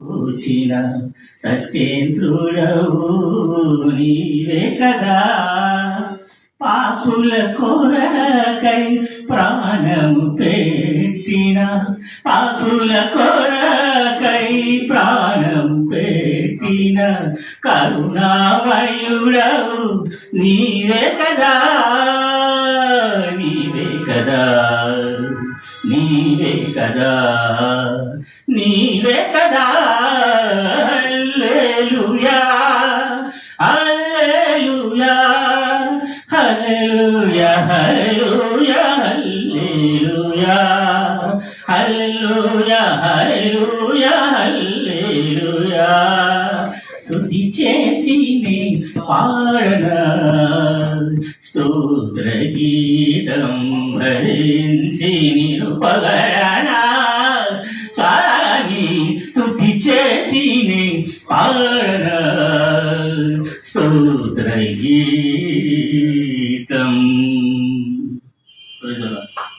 పూచిన సచేంద్రుడవు నీవే కదా, పాపుల కొరకై ప్రాణము పెట్టిన, పాపుల కొరకై ప్రాణము పెట్టిన కరుణామయుడవు నీవే కదా, నీవే కదా, నీవే కదా, నీవే కదా. హల్లెలూయా హల్లెలూయా హల్లెలూయా హల్లెలూయా హల్లెలూయా హల్లెలూయా హల్లెలూయా హల్లెలూయా. స్తుతి చేసి నే పాడనా స్తోత్ర గీతం భరించి నిన్ను పొగడనా స్వామి, స్తుతి చేసి నే పాడనా స్తోత్ర గీతం.